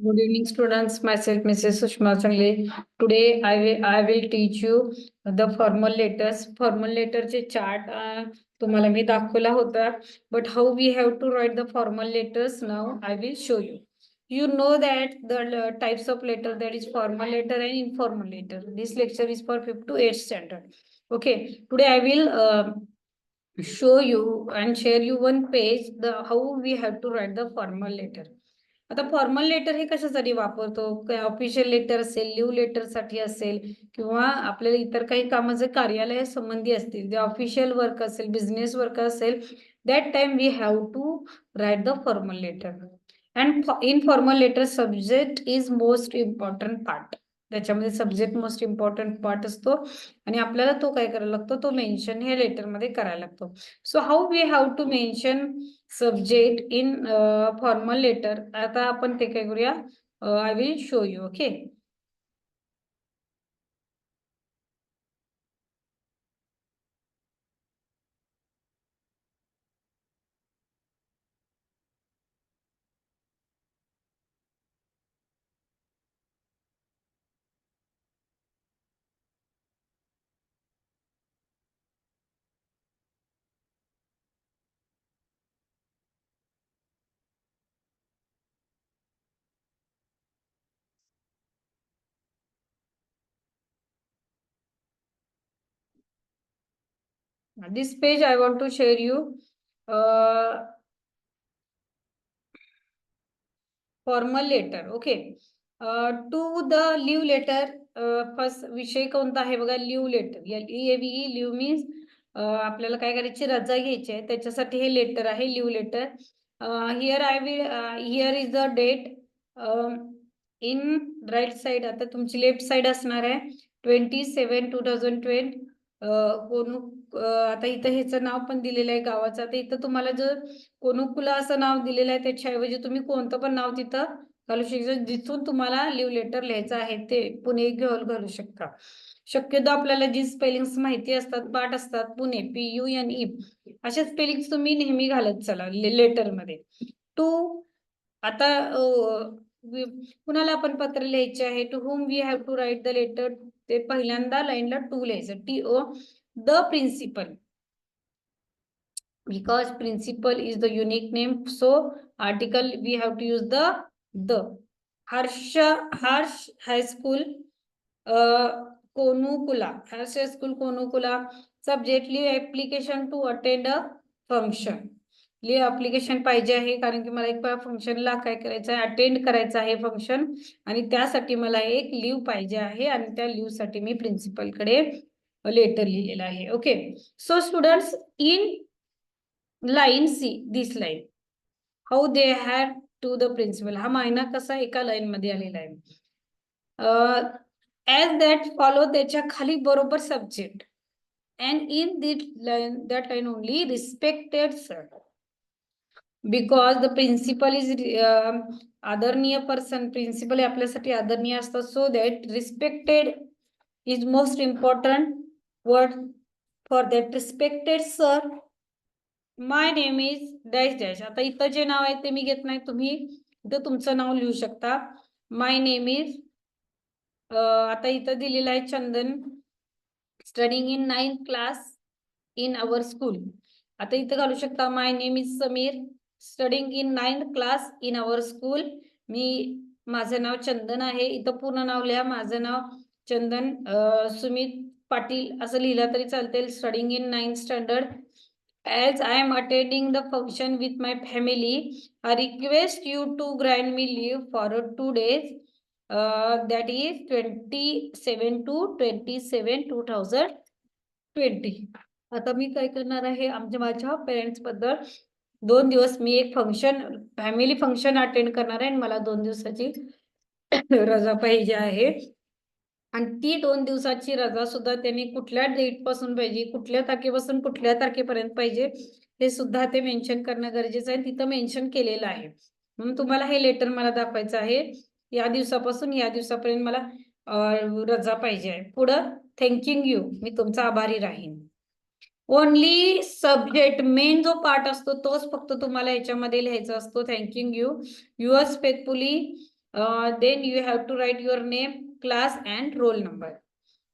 Good evening, students. Myself, Mrs. Sushma Sangle. Today, I will teach you the formal letters. Formal letter चे chart तुम्हाला मी दाखवला होता. But how we have to write the formal letters now, I will show you. You know that the types of letter, that is formal letter and informal letter. This lecture is for 5th to 8th standard. Okay. Today I will show you and share you one page the how we have to write the formal letter. आता formal letter हे कशासाठी वापरतो? काय official letter असेल, leave letter साठी असेल, किंवा आपल्याला इतर काही कामाचे कार्यालय संबंधी असतील, जे ऑफिशियल वर्क असेल, बिझनेस वर्क असेल, that time we have to write the formal letter. And in formal letter subject is most important part. त्याच्यामध्ये सब्जेक्ट मोस्ट इम्पॉर्टंट पार्ट असतो आणि आपल्याला तो काय करायला लागतो, तो मेन्शन हे लेटर मध्ये करायला लागतो. So how we have to mention subject in formal letter. आता आपण ते काय करूया, I will show you. Okay. This page I want to share you formal letter. Okay. To the leave letter. First विषय कोणता आहे बघा, leave letter. LEAVE. Leave means आपल्याला काय करायची, रजा घ्यायची आहे, त्याच्यासाठी हे लेटर आहे, leave letter. Here is the date in right side. आता तुमची लेफ्ट साइड असणार आहे 27/2020. कोण आता इथं ह्याचं नाव पण दिलेलं आहे गावाचं. आता इथं तुम्हाला जर कोनुकुला असं नाव दिलेलं आहे, त्याच्याऐवजी तुम्ही कोणतं पण नाव तिथं घालू शकता. जिथून तुम्हाला लिव्ह लेटर लिहायचं आहे ते पुणे घालू शकता. शक्यतो आपल्याला जी स्पेलिंग्स माहिती असतात, पाठ असतात, पुणे PUNE, अशा स्पेलिंग्स तुम्ही नेहमी घालत चला लेटर मध्ये. टू आता कुणाला आपण पत्र लिहायचे आहे, to whom we have to write the letter. ते पहिल्यांदा लाईनला टू लिहायचं, TO. The principal, because principal is the unique name, so article we have to use the. Harsh high school कोनुकुला. Harsh high school कोनुकुला. Subject leave application to attend a function. Leave application पाहिजे आहे, कारण की मला एक फंक्शनला काय करायचं आहे, अटेंड करायचं आहे फंक्शन, आणि त्यासाठी मला एक लिव्ह पाहिजे आहे, आणि त्या लिव्ह साठी मी प्रिन्सिपलकडे लेटर लिहिलेलं आहे. Okay. So students, in line see, this line, how they had to the principal. हा मायना कसा एका लाईन मध्ये आलेला आहे. ऍज दॅट फॉलो, त्याच्या खाली बरोबर subject, and in that line only respected sir, because the principal is आदरणीय पर्सन. प्रिन्सिपल हे आपल्यासाठी आदरणीय असतात. So that respected is most important word for that respected sir. My name is dash dash. आता इथं जे नाव आहे ते मी घेत नाही, तुम्ही इथं तुमचं नाव लिहू शकता. माय नेम इज, आता इथं दिलेलं आहे Chandan, studying in 9th class in our school. आता इथं घालू शकता my name is Sameer, studying in 9th class in our school. माझं नाव चंदन आहे. इथं पूर्ण नाव लिहा. माझं नाव चंदन सुमित पाटील असं लिहिलं तरी चालते. Studying in 9th standard. As I am attending the function with my family, I request you to grant me leave for 2 days. That is 27 to 27 2020. आता मी काय करणार आहे, माझ्या पेरेंट्स बद्दल 2 दिवस मी एक फंक्शन, फॅमिली फंक्शन अटेंड करणार आहे, आणि मला 2 दिवसाची रजा पाहिजे आहे. आणि ती 2 दिवसाची रजा सुद्धा त्यांनी कुठल्या डेट पासून पाहिजे, कुठल्या तारखेपासून कुठल्या तारखेपर्यंत पाहिजे, हे सुद्धा ते मेन्शन करणं गरजेचं आहे. तिथं मेन्शन केलेलं आहे. म्हणून तुम्हाला हे लेटर मला दाखवायचं आहे, या दिवसापासून या दिवसापर्यंत मला रजा पाहिजे आहे. पुढं थँकिंग यू, मी तुमचा आभारी राहीन. ओनली सब्जेक्ट, मेन जो पार्ट असतो तोच फक्त तुम्हाला याच्यामध्ये लिहायचा असतो. Thanking you, yours faithfully then you have to write your name, class and roll number.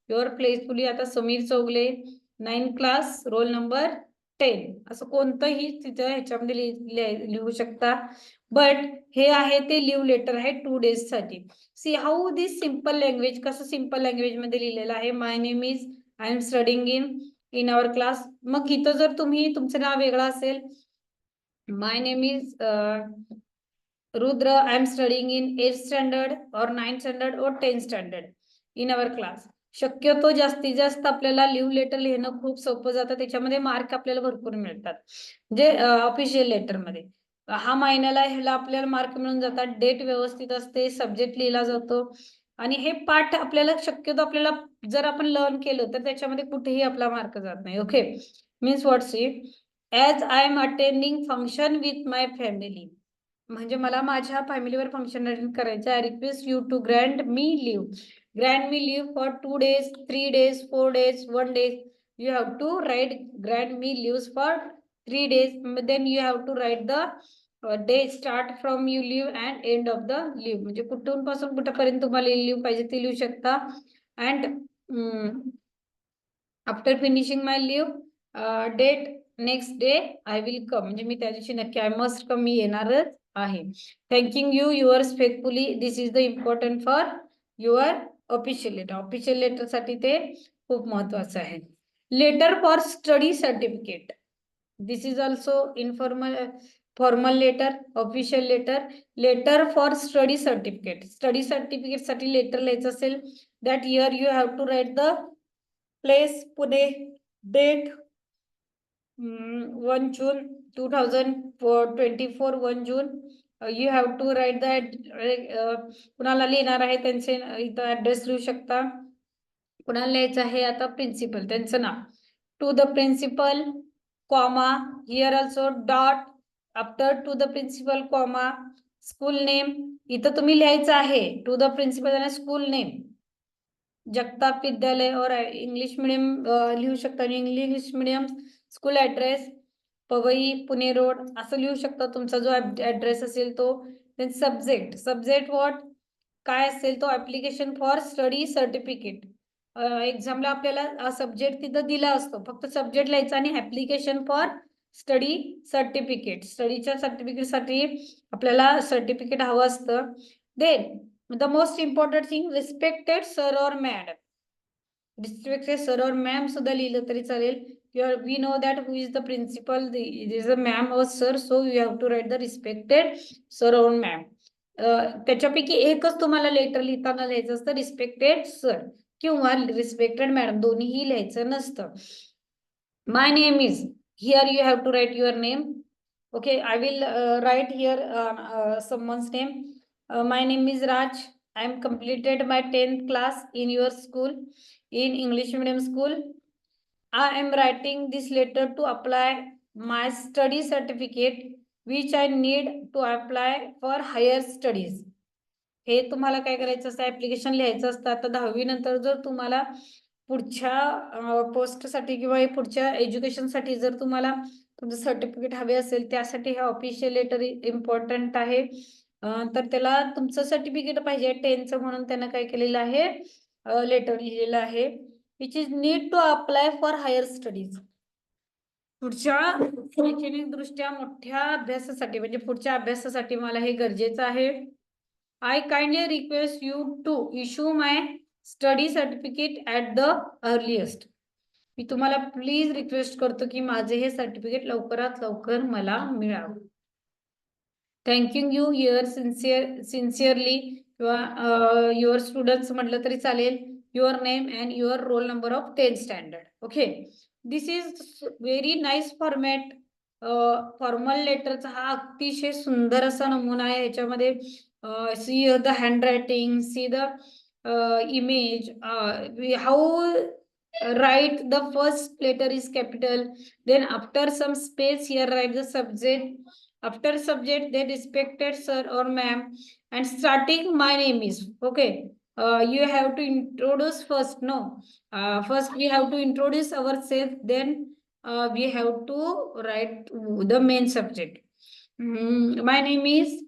Your playfully आता Sameer Chougale 9 class roll number 10 असं कोणतंही तिथं ह्याच्यामध्ये लिहू शकता. बट हे आहे ते लिव्ह लेटर आहे 2 days साठी. See how this simple language, कसं सिम्पल लँग्वेज मध्ये लिहिलेलं आहे. My name is, I am studying in our class. मग इथं जर तुम्ही तुमचं नाव वेगळं असेल, my name is Rudra, I am studying in 8th standard or 9th standard or 10th standard in our class. शक्यतो जास्तीत जास्त आपल्याला लिव्ह लेटर लिहिणं खूप सोपं जातं, त्याच्यामध्ये मार्क आपल्याला भरपूर मिळतात. जे ऑफिशियल लेटर मध्ये हा महिन्याला ह्याला आपल्याला मार्क मिळून जातात. डेट व्यवस्थित असते, सब्जेक्ट लिहिला जातो आणि हे पाठ आपल्याला शक्यतो आपल्याला जर आपण लर्न केलं तर त्याच्यामध्ये कुठेही आपला मार्क जात नाही. Okay, means what see as I am attending function with my family, म्हणजे मला माझ्या फॅमिलीवर फंक्शन अटेंड करायचं. I request you to grant me leave. Grant me leave for 2 days, 3 days, 4 days, 1 day. You have to write grant me leaves for 3 days. Then you have to write the day start from you leave and end of the leave. म्हणजे कुठून पासून कुठपर्यंत तुम्हाला leave पाहिजे ते लिहू शकता. And after finishing my leave date next day I will come, म्हणजे मी त्या दिवशी नक्की आय मस्ट कम, मी येणारच आहे. Thanking you yours faithfully. This is the important for your official letter. Official letter साठी ते खूप महत्वाचं आहे. Letter for study certificate, this is also informal formal letter, official letter. Letter for study certificate, study certificate साठी letter लिहायचं असेल, that year you have to write the place Pune, date 1 June 2024, 1 June. You have to write that. कुणाला लिहिणार आहे त्यांचे इथं address लिहू शकता. कुणाला लिहायचं आहे आता प्रिन्सिपल, त्यांचं नाव. To the principal, comma, here also dot, after to the principal, comma, school name. इथं तुम्ही लिहायचं आहे टू द प्रिन्सिपल आणि school name. Jagtap Vidyalaya or English medium लिहू शकता. English medium school address Powai Pune road असं लिहू शकता तुमचा जो ऍड्रेस असेल तो. देन सब्जेक्ट, सब्जेक्ट व्हॉट काय असेल तो. ऍप्लिकेशन फॉर स्टडी सर्टिफिकेट, एक्झामला आपल्याला सब्जेक्ट तिथं दिला असतो, फक्त सब्जेक्ट लिहायचा. आणि ऍप्लिकेशन फॉर स्टडी सर्टिफिकेट, स्टडीच्या सर्टिफिकेटसाठी आपल्याला सर्टिफिकेट हवं असतं. Then the most important thing, respected sir or madam. Respected sir or ma'am सुद्धा लिहिलं तरी चालेल. We know that who is the principal, it is a ma'am or sir, so you have to write the respected sir or ma'am. त्याच्यापैकी एकच तुम्हाला letter लिहिताना लिहायचं असतं, रिस्पेक्टेड सर किंवा रिस्पेक्टेड मॅडम, दोन्हीही लिहायचं नसतं. My name is, here you have to write your name. Okay, I will write here someone's name. My name is Raj. I am completed my 10th class in your school, in English medium school. I am writing this letter to apply my study certificate, which I need to apply for higher studies. हे तुम्हाला काय करायचं असतं, application लिहायचं असतं. आता 10वी नंतर जर तुम्हाला पुढच्या पोस्टसाठी किंवा पुढच्या एज्युकेशनसाठी जर तुम्हाला तुमचं सर्टिफिकेट हवे असेल, त्यासाठी हे ऑफिशियल लेटर इम्पॉर्टंट आहे. तर त्याला तुमचं सर्टिफिकेट पाहिजे 10th, म्हणून त्यांना काय केलेलं आहे, लेटर लिहिलेलं आहे, which is need to apply for higher studies. पुढच्या शैक्षणिक दृष्ट्या मोठ्या अभ्यासासाठी, म्हणजे पुढच्या अभ्यासासाठी मला हे गरजेचं आहे. I kindly request you to issue my study certificate at the earliest. मी तुम्हाला प्लीज रिक्वेस्ट करतो की माझे हे सर्टिफिकेट लवकरात लवकर मला मिळावं. थँक्यू यू युअर सिन्सिअरली किंवा युअर स्टुडंट्स म्हटलं तरी चालेल. Your name and your roll number of 10th standard. Okay, this is very nice format. Formal लेटरचा हा अतिशय सुंदर असा नमुना आहे. ह्याच्यामध्ये see the handwriting, see the image, how write the first letter is capital, then after some space here write the subject, after subject they respected sir or ma'am, and starting my name is. Okay, you have to introduce first. No, first we have to introduce ourselves, then we have to write the main subject. My name is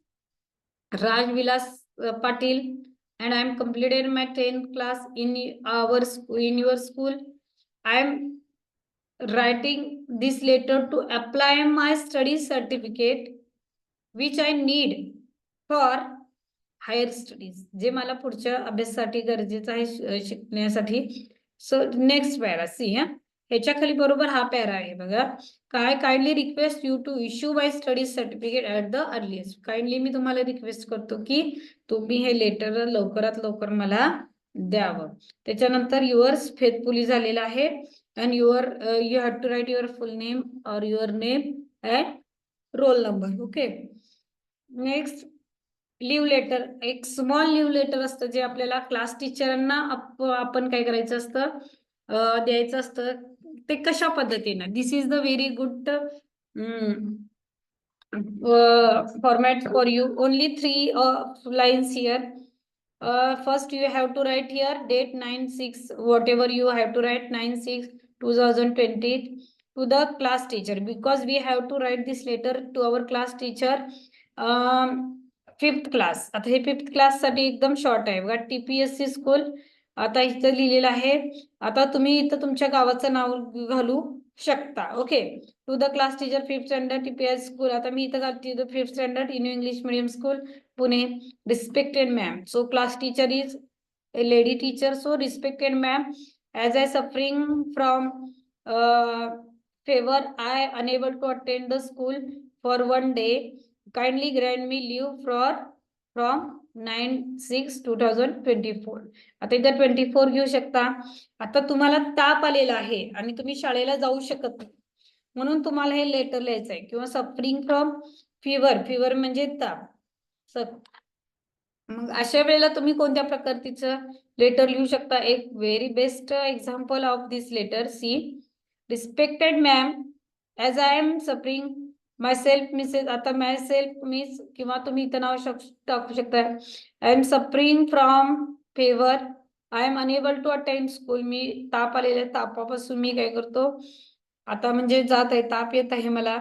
Raj Vilas Patil, and I am completed my 10th class in your school. I am writing this letter to apply my study certificate which I need for higher studies, जे मला पुढच्या अभ्यासासाठी गरजेचं आहे शिकण्यासाठी. So next para C, ह्याच्या खाली बरोबर हा पॅरा आहे बघा. काय kindly request you to issue my study certificate at the earliest. Kindly मी तुम्हाला रिक्वेस्ट करतो की तुम्ही हे लेटर लवकरात लवकर मला द्यावं. त्याच्यानंतर युअर्स फेथफुली झालेला आहे. And your you have to write your full name or your name and roll number. Okay. Next leave letter. एक स्मॉल लिव्ह लेटर असतं जे आपल्याला क्लास टीचरांना आपण काय करायचं असतं, द्यायचं असतं. ते कशा पद्धतीनं, this is the very good format for you. Only 3 lines here. First you have to write here date 9/6, whatever you have to write 9/6/2020 to the class teacher, because we have to write this letter to our class teacher. 5th class. आता हे 5th class साठी एकदम short आहे बघा. TPSC school. आता इथं लिहिलेलं आहे. आता तुम्ही इथं तुमच्या गावाचं नाव घालू शकता. Okay. To the class teacher 5th standard TPS school. आता मी इथं घालते 5th standard in English medium school Pune. Respected ma'am. So class teacher is a lady teacher. So respected ma'am, as I suffering from fever, I unable to attend the school for 1 day. Kindly grant me leave from 9/6/2024. आता इथं 24 घेऊ शकता. आता तुम्हाला ताप आलेला आहे आणि तुम्ही शाळेला जाऊ शकत नाही, म्हणून तुम्हाला हे लेटर लिहायचं आहे. किंवा सफरिंग फ्रॉम फिवर. फिवर म्हणजे ताप. मग अशा वेळेला तुम्ही कोणत्या प्रकारचं लेटर लिहू शकता. एक very best example of this letter see. Respected ma'am, as I am suffering myself misses. आता माय सेल्फ मिस किंवा तुम्ही इथं नाव टाकू शकता. I am suffering from fever. I am unable to attend school. मी ताप आलेल्या तापापासून मी काय करतो, आता म्हणजे जात आहे, ताप येत आहे मला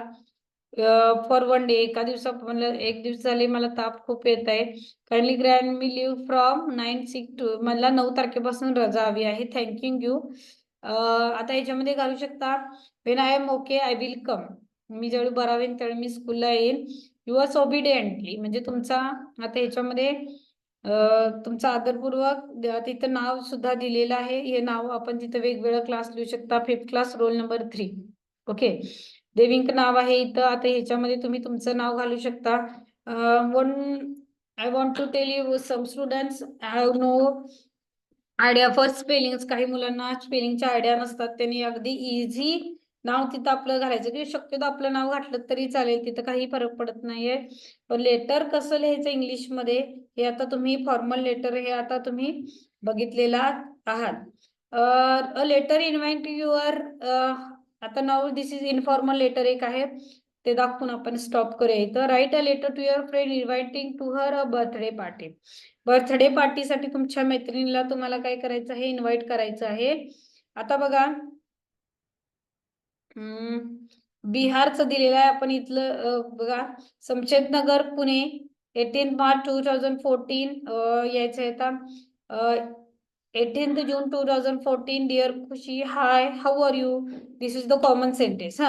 फॉर 1 डे. एका दिवसा म्हणलं 1 दिवस झाले मला ताप खूप येत आहे. Kindly grant me leave from 9/6 मला 9 तारखेपासून रजा हवी आहे. Thank you you. आता याच्यामध्ये घालू शकता when I am okay I will come. मी ज्यावेळी बरा होईन त्यावेळी मी स्कूलला येईन. युअर्स ओबिडियंटली म्हणजे तुमचा, आता ह्याच्यामध्ये तुमचा आदरपूर्वक तिथं नाव सुद्धा दिलेलं आहे. हे नाव आपण तिथं वेगवेगळं क्लास लिहू शकता. 5th class roll number 3. Okay. देविंक नाव आहे इथं. आता ह्याच्यामध्ये तुम्ही तुमचं नाव घालू शकता. I want to tell you some students have no idea for spellings. काही मुलांना स्पेलिंगच्या आयडिया नसतात. त्यांनी अगदी इझी नाव तिथं आपलं घालायचं, की शक्यतो आपलं नाव घातलं तरी चालेल, तिथं काही फरक पडत नाहीये. पण लेटर कसं लिहायचं इंग्लिशमध्ये हे आता तुम्ही फॉर्मल लेटर हे आता तुम्ही बघितलेला आहात. A letter invite your. आता नाव दिस इज इनफॉर्मल लेटर एक आहे ते दाखवून आपण स्टॉप करूया इथं. Write a letter to your friend inviting to her a birthday party. Birthday पार्टीसाठी तुमच्या मैत्रिणीला तुम्हाला काय करायचं आहे, इन्व्हाइट करायचं आहे. आता बघा बिहारचं दिलेलं आहे आपण इथलं बघा. समशेद नगर पुणे 18 मार्च 2014 यायचं आहे. आता 18th June 2014. Dear Khushi, hi, how are you. This is the common sentence.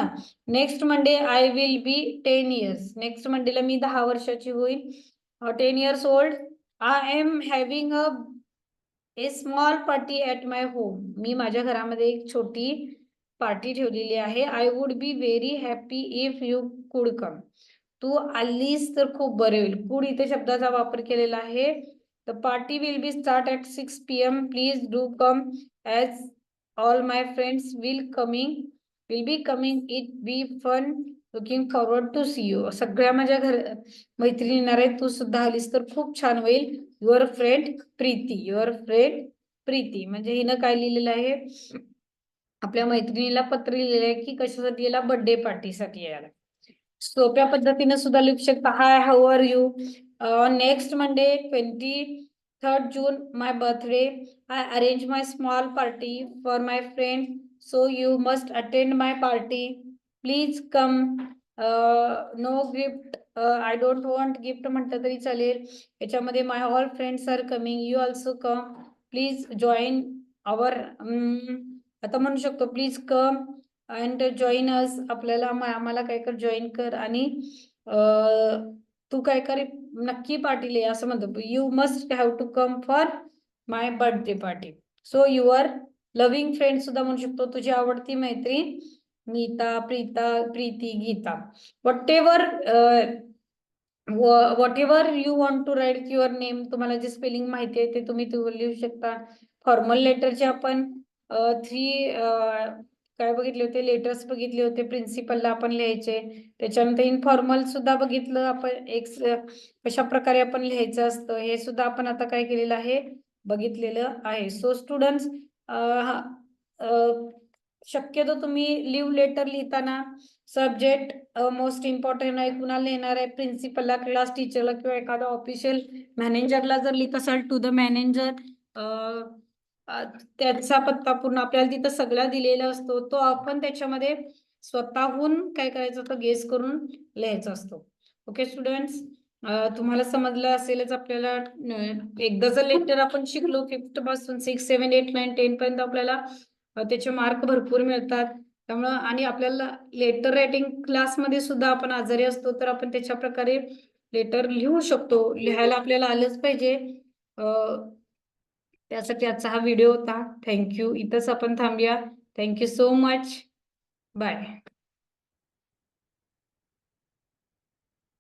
Next Monday I will be 10 years. Next मंडेला मी 10 वर्षाची होईल. 10 years old. I am having a small party at my home. मी माझ्या घरामध्ये एक छोटी पार्टी ठेवलेली आहे. I would be very happy if you could come. तू आलीस तर खूप बरे होईल. कुड इथे शब्दाचा वापर केलेला आहे. The party will be start at 6 PM. Please do come as all my friends will be coming. It be fun. Looking forward to see you. सगळ्या माझ्या मैत्रिणी येणार आहेत. तू सुद्धा आलीस तर खूप छान होईल. Your friend Preeti. Your friend Preeti म्हणजे हिनं काय लिहिलेलं आहे, आपल्या मैत्रिणीला पत्र लिहिलेलं आहे की कशासाठी याला, बर्थडे पार्टीसाठी यायला. सोप्या पद्धतीने सुद्धा लिहू शकता. Hi, how are you. Next Monday 23rd June my birthday. I arrange my small party for my friend, so you must attend my party. Please come. No gift I don't want gift म्हटलं तरी चालेल. याच्यामध्ये my all friends are coming, you also come, please join our, आता म्हणू शकतो please come and join us. आपल्याला आम्हाला काय कर, जॉईन कर आणि तू काय कर, नक्की पार्टीला ये असं म्हणतो. You must have to come for my birthday party. So your loving friend सुद्धा म्हणू शकतो, तुझी आवडती मैत्रीण Nita, Preeti, Geeta. Whatever you want to write your name, तुम्हाला जे स्पेलिंग माहिती आहे ते तुम्ही लिहू शकता. फॉर्मल लेटरचे आपण 3 काय बघितले होते, लेटर्स बघितले होते, प्रिन्सिपलला आपण लिहायचे. त्याच्यानंतर इनफॉर्मल सुद्धा बघितलं आपण, कशा प्रकारे आपण लिहायचं असतं हे सुद्धा आपण आता काय केलेलं आहे, बघितलेलं आहे. सो स्टुडंट्स, शक्यतो तुम्ही लिव्ह लेटर लिहिताना सब्जेक्ट मोस्ट इम्पॉर्टंट आहे. कुणाला लिहिणार आहे, प्रिन्सिपलला, क्लास टीचरला किंवा एखादा ऑफिशियल मॅनेजरला जर लिहित असाल, टू द मॅनेजर, त्याचा पत्ता पूर्ण आपल्याला तिथं सगळा दिलेला असतो, तो आपण त्याच्यामध्ये स्वतःहून काय करायचं तर गेस करून लिहायचा असतो. ओके स्टुडंट्स, तुम्हाला समजलं असेलच. आपल्याला एकदाचं लेटर आपण शिकलो 5th पासून 6, 7, 8, 9, 10 पर्यंत आपल्याला त्याचे मार्क भरपूर मिळतात. त्यामुळं आणि आपल्याला लेटर रायटिंग क्लासमध्ये सुद्धा आपण आजारी असतो तर आपण त्याच्या प्रकारे लेटर लिहू शकतो. लिहायला आपल्याला आलंच पाहिजे. त्यासाठी आजचा हा व्हिडिओ होता. थँक्यू. इथंच आपण थांबूया. Thank you so much. बाय.